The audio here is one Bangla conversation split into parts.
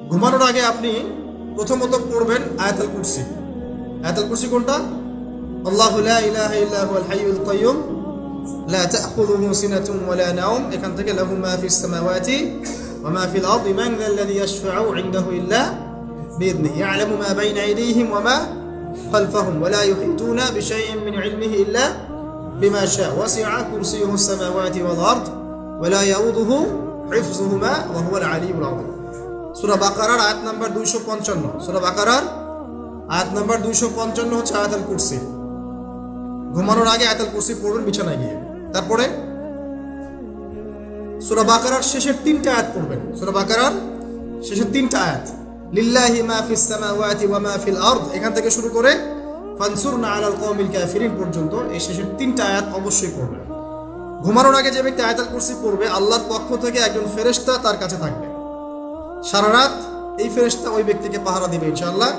ঘুমানোর আগে আপনি প্রথমত পড়বেন আয়াতুল কুরসি। আয়াতুল কুরসি কোনটা? আল্লাহু লা ইলাহা ইল্লা হুয়াল হাইয়ুল কাইয়্যুম লা তা'খুযুহু সিনাতুন ওয়া লা নাওম, এখান থেকে লাহু মা ফিস সামাওয়াতি ওয়া মা ফিল আরদি মান যাল্লাযী ইয়াশফা'ু ইনদাহু ইল্লা বিইذনিহি ইয়া'লামু মা বাইনা আইদিহিম ওয়া মা খালফাহুম ওয়া লা ইউহিতুনা বিশাইইন মিন ইলমিহি ইল্লা বিমা শা'a ওয়াসি'a কুরসিয়ুহু সামাওয়াতি ওয়াল আরদ ওয়া লা ইয়াউদুহু হিফযুহুমা ওয়া হুয়াল আলিয়্যুল আযীম। সূরা বাকারার আয়াত নাম্বার 255। সূরা বাকারার আয়াত নাম্বার 255 হচ্ছে আয়াতুল কুরসি। ঘুমানোর আগে আয়াতুল কুরসি পড়বেন বিছানায় গিয়ে। তারপরে সূরা বাকারার শেষের 3টা আয়াত পড়বেন। সূরা বাকারার শেষের 3টা আয়াত, লিল্লাহি মা ফিস সামাওয়াতি ওয়া মা ফিল আরদ, এখান থেকে শুরু করে ফানসুরনা আলাল কওমিল কাফিরিন পর্যন্ত এই শেষের 3টা আয়াত অবশ্যই পড়বেন। ঘুমানোর আগে যে ব্যক্তি আয়াতুল কুরসি পড়বে, আল্লাহর পক্ষ থেকে একজন ফেরেশতা তার কাছে থাকবে। সারা রাত এই ফেরেশতা ওই ব্যক্তিকে পাহারা দিবে ইনশাআল্লাহ।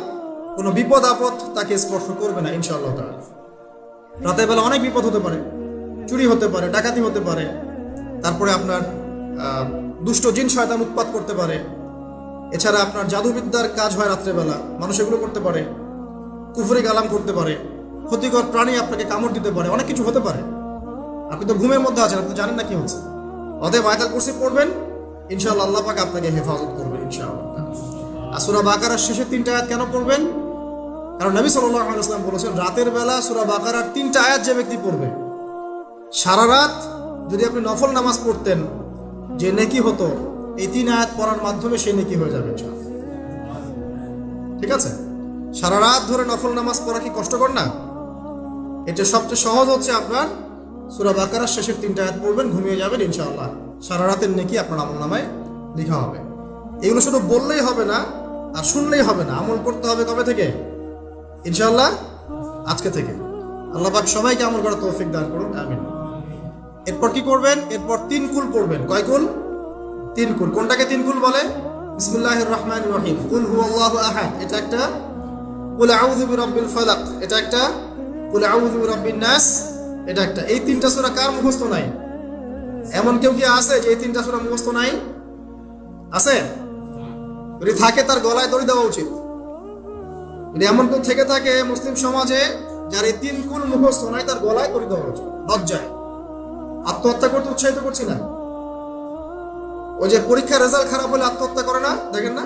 কোনো বিপদ আপদ তাকে স্পর্শ করবে না ইনশাআল্লাহ তাআলা। রাতের বেলা অনেক বিপদ হতে পারে, চুরি হতে পারে, ডাকাতি হতে পারে, তারপরে আপনার দুষ্ট জিন শয়তান উৎপাত করতে পারে, এছাড়া আপনার জাদুবিদ্যার কাজ হয় রাত্রেবেলা, মানুষ এগুলো করতে পারে, কুফরি কালাম করতে পারে, ক্ষতিকর প্রাণী আপনাকে কামড় দিতে পারে, অনেক কিছু হতে পারে। আপনি তো ঘুমের মধ্যে আছেন, আপনি জানেন না কি হচ্ছে। অতএব আয়াতুল কুরসি পড়বেন, ইনশাআল্লাহ আল্লাহ পাক আপনাকে হেফাজত করবেন ইনশাআল্লাহ। আর সূরা বাকারার শেষের 3টা আয়াত কেন পড়বেন? কারণ নবী সাল্লাল্লাহু আলাইহি ওয়াসাল্লাম বলেছেন, রাতের বেলা সূরা বাকারার 3টা আয়াত যে ব্যক্তি পড়বে, সারা রাত যদি আপনি নফল নামাজ পড়তেন যে নেকি হতো, এই 3 আয়াত পড়ার মাধ্যমে সেই নেকি হয়ে যাবে ইনশাআল্লাহ। ঠিক আছে? সারা রাত ধরে নফল নামাজ পড়া কি কষ্টকর না? এটা সবচেয়ে সহজ হচ্ছে আপনার সূরা বাকারার শেষের 3টা আয়াত পড়বেন, ঘুমিয়ে যাবেন ইনশাআল্লাহ। সারা রাতের নেকি আপনার আমলনামায় লেখা হবে। এগুলো শুধু বললেই হবে না আর শুনলেই হবে না, আমল করতে হবে। কবে থেকে? ইনশাআল্লাহ আজকে থেকে। আল্লাহ পাক সবাইকে আমল করার তৌফিক দান করুন, আমিন। এরপর কি করবেন? এরপর 3 কুল পড়বেন। কয় কুল? 3 কুল। কোনটাকে 3 কুল বলে? বিসমিল্লাহির রহমানির রহিম, কুল হুয়াল্লাহু আহাদ এটা একটা, কুল আউযু বিরাব্বিল ফালাক এটা একটা, কুল আউযু বিরাব্বিন নাস এটা একটা। এই 3টা সূরা কার মুখস্থ নাই? এমন কেউ কি আছে যে এই 3টা সূরা মুখস্থ নাই? আছে? যদি থাকে তার গলায় দড়ি দেওয়া উচিত। যদি এমন কেউ থেকে থাকে মুসলিম সমাজে যার এই 3 কুল মুখস্থ নাই, তার গলায় দড়ি দেওয়া উচিত। লজ্জায় আত্মহত্যা করতে উৎসাহিত করছি না। ওই যে পরীক্ষার রেজাল্ট খারাপ হলে আত্মহত্যা করে না, দেখেন না?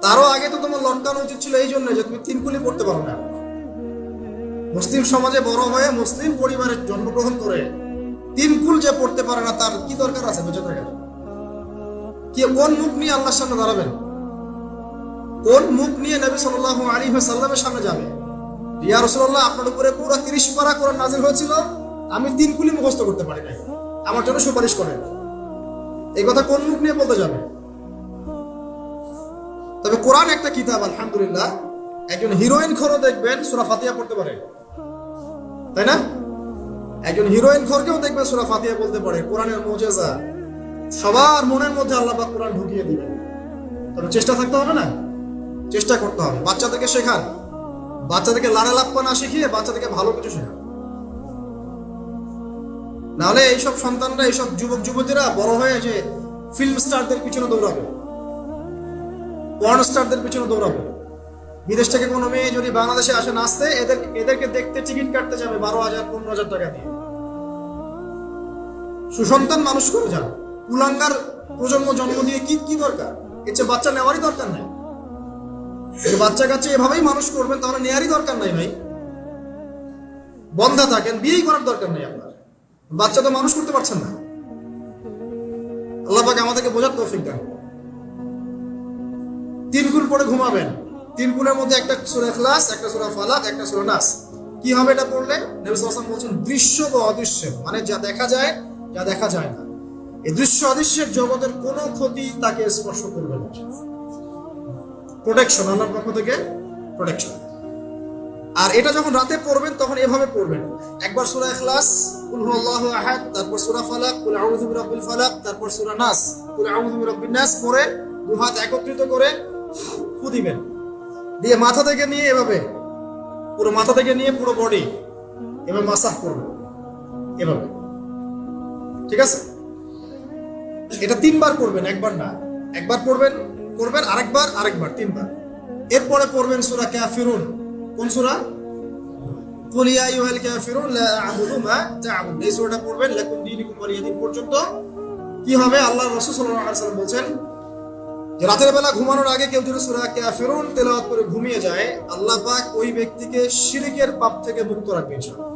তারও আগে তো তোমার লটকানো উচিত ছিল এই জন্য যে তুমি 3 কুলই পড়তে পারো না। মুসলিম সমাজে বড় হয়ে মুসলিম পরিবারে জন্মগ্রহণ করে 3 কুল যে পড়তে পারে না, তার কি দরকার আছে বেঁচে থাকার? কি কোন মুখ নিয়ে আল্লাহর সামনে দাঁড়াবেন? কোন মুখ নিয়ে নবী সাল্লাল্লাহু আলাইহি ওয়াসাল্লামের সামনে যাবে? ইয়া রাসূলুল্লাহ, আপনার উপরে পুরো 30 পারা কোরআন নাযিল হয়েছিল, আমি 3 কুলি মুখস্থ করতে পারি নাই, আমার জন্য সুপারিশ করেন। এই কথা কোন মুখ নিয়ে বলতে যাবে? তবে কোরআন একটা কিতাব, আলহামদুলিল্লাহ। একজন হিরোইন খোরও দেখবেন সূরা ফাতিহা পড়তে পারে, তাই না? একজন হিরোইন খোরকেও দেখবেন সূরা ফাতিহা বলতে পারে। কোরআনের মুজিজা, সবার মনের মধ্যে আল্লাহ পাক কোরআন ঢুকিয়ে দিবেন। তবে চেষ্টা থাকতে হবে না? চেষ্টা করতে হবে। বাচ্চাদেরকে শেখান, বাচ্চাদেরকে লাড়া লাপ্পা না শিখিয়ে বাচ্চাদেরকে ভালো কিছু শেখান। নাহলে এইসব সন্তানরা, এইসব যুবক যুবতীরা বড় হয়ে যে ফিল্ম স্টারদের পিছনে দৌড়াবে, পর্ন স্টারদের পিছনে দৌড়াবে। বিদেশ থেকে কোনো মেয়ে যদি বাংলাদেশে আসে নাচতে, এদেরকে দেখতে টিকিট কাটতে যাবে 12,000 15,000 টাকা দিয়ে। সুসন্তান মানুষ করে যান, কুলাঙ্গার প্রজন্ম জন্ম দিয়ে কি দরকার? এর চেয়ে বাচ্চা নেওয়ারই দরকার নাই। বাচ্চা কাচ্চা এভাবেই মানুষ করবেন, তাহলে নেয়ারই দরকার নাই ভাই। বন্ধা থাকেন, বিয়েই করার দরকার নেই আপনার। বাচ্চা তো মানুষ করতে পারছেন না। আল্লাহ পাক আমাদেরকে বোঝার তৌফিক দেন। 3 কুল পড়ে ঘুমাবেন। 3 কুলের মধ্যে একটা সূরা ইখলাস, একটা সূরা ফালাক, একটা সূরা নাস। কি হবে এটা পড়লে? নবী সাল্লাল্লাহু আলাইহি ওয়াসাল্লাম বলেছেন, দৃশ্য বা অদৃশ্য, মানে যা দেখা যায় যা দেখা যায় না, এই দৃশ্য অদৃশ্যের জগতের কোনো ক্ষতি তাকে স্পর্শ করবে না। প্রোটেকশন, আল্লাহর পক্ষ থেকে প্রোটেকশন। আর এটা যখন রাতে পড়বেন তখন এভাবে পড়বেন। একবার সূরা ইখলাস, কুল হুয়াল্লাহু আহাদ, তারপর সূরা ফালাক, কুল আউযু বিরাব্বিল ফালাক, তারপর সূরা নাস, কুল আউযু বিরাব্বিন নাস পড়ে 2 হাত একত্রিত করে ফু দিবেন। দিয়ে মাথা থেকে নিয়ে এভাবে, পুরো মাথা থেকে নিয়ে পুরো বডি এভাবে মাসাজ করবেন, এভাবে। ঠিক আছে? এটা 3 বার করবেন, একবার না। একবার পড়বেন করবেন আরেকবার তিনবার। এরপরে পড়বেন সূরা কাফিরুন। কোন সূরা? কুল ইয়া আইয়ুহাল কাফিরুন লা আ'বুদু মা তা'বুদুন। এই সূরাটা পড়বেন লাকুম দীনুকুম ওয়ালিয়া দীন পর্যন্ত। কি হবে? আল্লাহর রাসূল সাল্লাল্লাহু আলাইহি ওয়াসাল্লাম বলেন যে রাতের বেলা ঘুমানোর আগে কেউ যদি সূরা কাফিরুন তেলাওয়াত করে ঘুমিয়ে যায়, আল্লাহ পাক ওই ব্যক্তিকে শিরকের পাপ থেকে মুক্ত রাখবেন ইনশাআল্লাহ।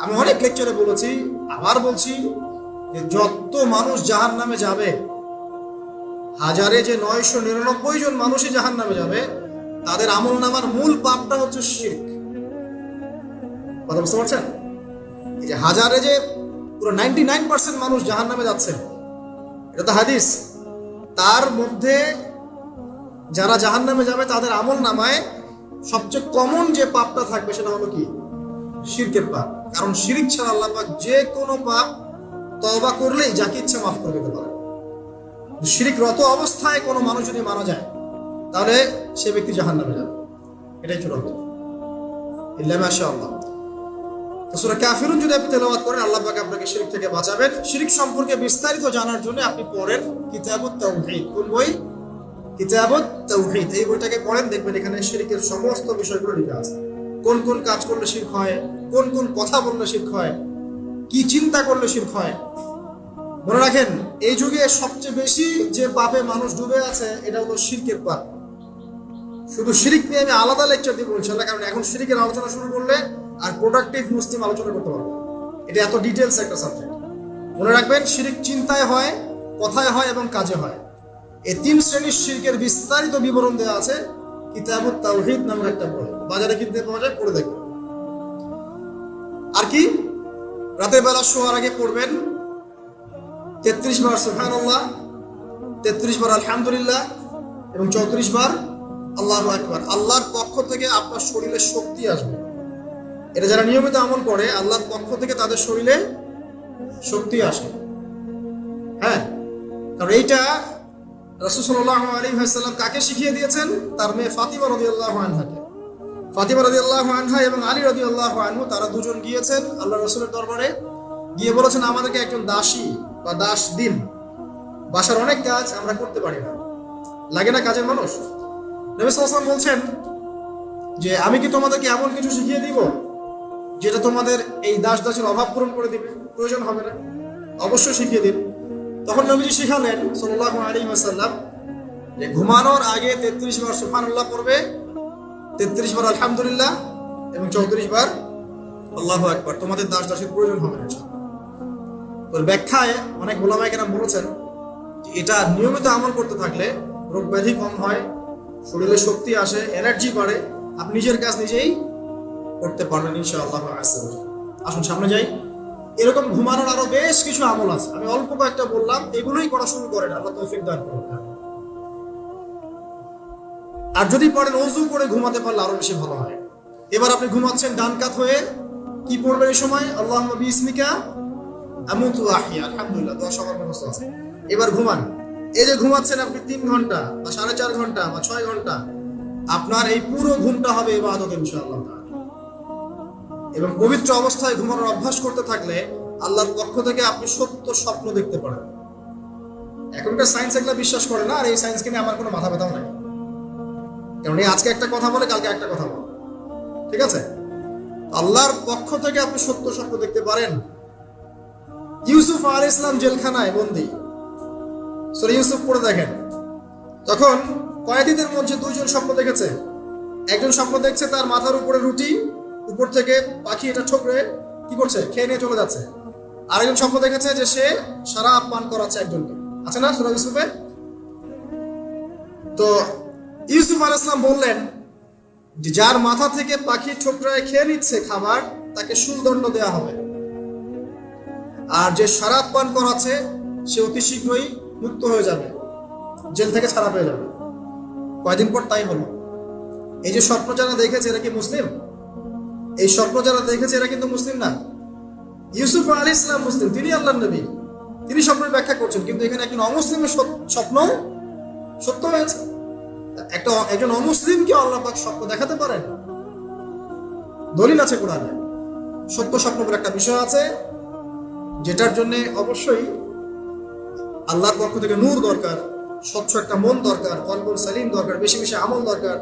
আমি অনেক লেকচারে বলেছি, আবার বলছি যে যত মানুষ জাহান্নামে যাবে, হাজারে যে 999 জন মানুষই জাহান্নামে যাবে, তাদের আমলনামার মূল পাপটা হচ্ছে শিরক। কথা বুঝতে পারছেন? এই যে হাজারে যে পুরো 99% মানুষ জাহান্নামে যাচ্ছে, এটা তো হাদিস। তার মধ্যে যারা জাহান্নামে যাবে তাদের আমলনামায় সবচেয়ে কমন যে পাপটা থাকবে সেটা হলো কি? শিরকের পাপ। কারণ শিরক ছাড়া আল্লাহ পাক যে কোনো পাপ তওবা করলেই যাকে ইচ্ছা মাফ করে দিতে পারে। শিরকরত অবস্থায় কোনো মানুষ যদি মারা যায়, তাহলে সে ব্যক্তি জাহান্নামে যাবে, এটাই চূড়ান্ত। ইল্লা মাশাআল্লাহ। তো সূরা কাফিরুন যদি আপনি তেলাওয়াত করেন, আল্লাহ পাক আপনাকে শিরক থেকে বাঁচাবেন। শিরক সম্পর্কে বিস্তারিত জানার জন্য আপনি পড়েন কিতাবুত তাওহীদ। কোন বই? কিতাবুত তাওহীদ। এই বইটাকে পড়েন, দেখবেন এখানে শিরকের সমস্ত বিষয়গুলো লেখা আছে। কোন কোন কাজ করলে শিরক হয়, কোন কোন কথা বললে শিরক হয়, কি চিন্তা করলে শিরক হয়। মনে রাখেন, এই যুগে সবচেয়ে বেশি যে পাপে মানুষ ডুবে আছে এটা হলো শিরকের পাপ। শুধু শিরক নিয়ে আমি আলাদা লেকচার দিব ইনশাআল্লাহ, কারণ এখন শিরকের আলোচনা শুরু করলে আর প্রোডাক্টিভ মুসলিম আলোচনা করতে পারবো। এটা এত ডিটেইলস একটা সাবজেক্ট। মনে রাখবেন, শিরক চিন্তায় হয়, কথায় হয় এবং কাজে হয়। এই তিন শ্রেণীর শিরকের বিস্তারিত বিবরণ দেওয়া আছে কিতাবুত তাওহীদ নামের একটা বই। বাজারে কিনতে পাওয়া যায়, পড়ে দেখবেন। আর কি? রাতের বেলা শোয়ার আগে পড়বেন 33 বার সুবহানাল্লাহ, 33 বার আলহামদুলিল্লাহ এবং 34 বার আল্লাহু আকবার। আল্লাহর পক্ষ থেকে আপনার শরীরে শক্তি আসবে। এটা যারা নিয়মিত আমল করে, আল্লাহর পক্ষ থেকে তাদের শরীরে শক্তি আসে। হ্যাঁ, কারণ এইটা রাসূল সাল্লাল্লাহু আলাইহি ওয়াসাল্লাম কাকে শিখিয়ে দিয়েছেন? তার মেয়ে ফাতিমা রাদিয়াল্লাহু আনহাকে। ফাতিমা রাদিয়াল্লাহু আনহা এবং আলী রাদিয়াল্লাহু আনহু, তারা দুজন গিয়েছেন আল্লাহ রাসূলের দরবারে, গিয়ে বলেছেন আমাদেরকে একজন দাসী বা দাস দিন। বাসার অনেক কাজ আমরা করতে পারি না, লাগে না কাজের মানুষ। নবী সাল্লাল্লাহু আলাইহি ওয়াসাল্লাম বলছেন যে আমি কি তোমাদেরকে এমন কিছু শিখিয়ে দিব যেটা তোমাদের এই দাস দাসের অভাব পূরণ করে দিবে, প্রয়োজন হবে না? অবশ্যই শিখিয়ে দিন। তখন নবীজি শিখালেন সাল্লাল্লাহু আলাইহি ওয়াসাল্লাম যে ঘুমানোর আগে 33 বার সুবহানাল্লাহ পড়বে, 33 বার আলহামদুলিল্লাহ এবং 34 বার আল্লাহু আকবার। তোমাদের দাস দাসের প্রয়োজন হবে না। ওর ব্যাখ্যায় অনেক ওলামায়ে কেরাম বলেছেন যে এটা নিয়মিত আমল করতে থাকলে রোগ ব্যাধি কম হয়, শরীরে শক্তি আসে, এনার্জি বাড়ে, আপনি নিজের কাজ নিজেই করতে পারবেন ইনশাআল্লাহ। আসুন সামনে যাই। এরকম ঘুমানোর আরো বেশ কিছু আমল আছে, আমি অল্প কয়েকটা বললাম, এগুলোই করা শুরু করেন, আল্লাহ তৌফিক দান করুন। আর যদি পারেন ওযু করে ঘুমাতে পারলে আরো বেশি ভালো হয়। এবার আপনি ঘুমাচ্ছেন ডান কাত হয়ে, কি পড়বেন এই সময়? আল্লাহুম্মা বিসমিকা আমুতু ওয়া আহইয়া। আলহামদুলিল্লাহ, দোয়া সবার ব্যবস্থা আছে। এবার ঘুমান। এই যে ঘুমাচ্ছেন আপনি 3 ঘন্টা বা 4.5 ঘন্টা বা 6 ঘন্টা, আপনার এই পুরো ঘুমটা হবে ইবাদত ইনশাআল্লাহ। এবং পবিত্র অবস্থায় ঘুমানোর অভ্যাস করতে থাকলে আল্লাহর পক্ষ থেকে আপনি সত্য স্বপ্ন দেখতে পারেন। এখনকার সায়েন্স এগুলা বিশ্বাস করে না, আর এই সায়েন্সকে নিয়ে আমার কোনো মাথা ব্যথাও নাই। কারণ এই আজকে একটা কথা বলে, কালকে একটা কথা বলে, ঠিক আছে? আল্লাহর পক্ষ থেকে আপনি সত্য স্বপ্ন দেখতে পারেন। ইউসুফ আলাইহিস সালাম জেলখানায় বন্দী, সূরা ইউসুফ পড়ে দেখেন। তখন কয়েদিদের মধ্যে 2 জন স্বপ্ন দেখেছে। একজন স্বপ্ন দেখছে তার মাথার উপরে রুটি, উপর থেকে পাখি এটা ঠোকরে কি করছে, খেয়ে নিয়ে চলে যাচ্ছে। আরেকজন স্বপ্ন দেখেছে যে সে শরাব পান করাচ্ছে একজনকে, আছে না সূরা ইউসুফে? তো ইউসুফ আলাইহিস সালাম বললেন যে যার মাথা থেকে পাখি ঠোকরায় খেয়ে নিচ্ছে খাবার, তাকে শুলদণ্ড দেওয়া হবে। আর যে শরাব পান করাচ্ছে সে অতি শীঘ্রই মুক্ত হয়ে যাবে, জেল থেকে ছাড়া পেয়ে যাবে। কয়দিন পর তাই হলো। এই যে স্বপ্ন যারা দেখেছে এরা কি মুসলিম? এই স্বপ্ন যারা দেখেছে এরা কিন্তু মুসলিম না। ইউসুফ আলাইহিস সালাম মুসলিম, তিনি আল্লাহর নবী, তিনি স্বপ্নের ব্যাখ্যা করছেন, কিন্তু এখানে একজন অমুসলিমের স্বপ্ন সত্য হয়েছে। একজন অমুসলিমকে আল্লাহ পাক স্বপ্ন দেখাতে পারেন, দলিল আছে কোরআনে। সত্য স্বপ্ন বলে একটা বিষয় আছে, যেটার জন্য অবশ্যই আল্লাহর পক্ষ থেকে নূর দরকার, স্বচ্ছ একটা মন দরকার, কলবুল সালিম দরকার, বেশি বেশি আমল দরকার,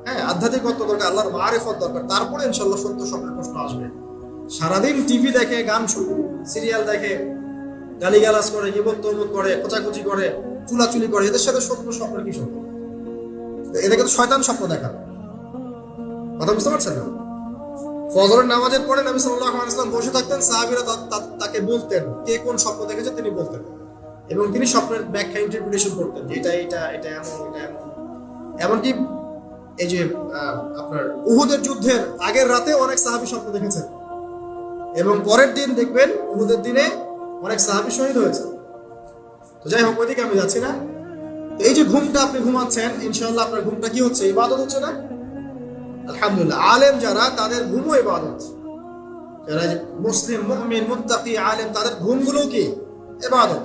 হ্যাঁ, আধ্যাত্মিকত্ব দরকার, আল্লাহর মারিফত দরকার। তারপরে ইনশাআল্লাহ সত্য স্বপ্নের প্রশ্ন আসবে। সারাদিন টিভি দেখে, গান শুনে, সিরিয়াল দেখে, গালিগালাজ করে, গীবত তহমত করে, খোঁচাখুচি করে, চুলাচুলি করে, এদের সাথে সত্য স্বপ্নের কি সম্পর্ক? এদেরকে তো শয়তান স্বপ্ন দেখাবে। কথা বুঝতে পারছেন না? ফজরের নামাজের পরে নবী সাল্লাল্লাহু আলাইহি ওয়াসাল্লাম বসে থাকতেন, সাহাবীরা তাকে বলতেন কে কোন স্বপ্ন দেখেছে তিনি বলতেন, এবং তিনি স্বপ্নের ব্যাখ্যা ইন্টারপ্রিটেশন করতেন যে এটা এমন, এটা এমন। এমনকি এই যে আপনার উহুদের যুদ্ধের আগের রাতে অনেক সাহাবী স্বপ্ন দেখেছেন, এবং পরের দিন দেখবেন উহুদের দিনে অনেক সাহাবী শহীদ হয়েছে। তো যাই হোক, ওইদিকে আমি যাচ্ছি না। তো এই যে ঘুমটা আপনি ঘুমাচ্ছেন, ইনশাআল্লাহ আপনার ঘুমটা কি হচ্ছে? ইবাদত হচ্ছে না? আলহামদুলিল্লাহ। আলেম যারা, তাদের ঘুমও ইবাদত। যারা মুসলিম, মুমিন, মুত্তাকি, আলেম, তাদের ঘুমগুলো কি ইবাদত।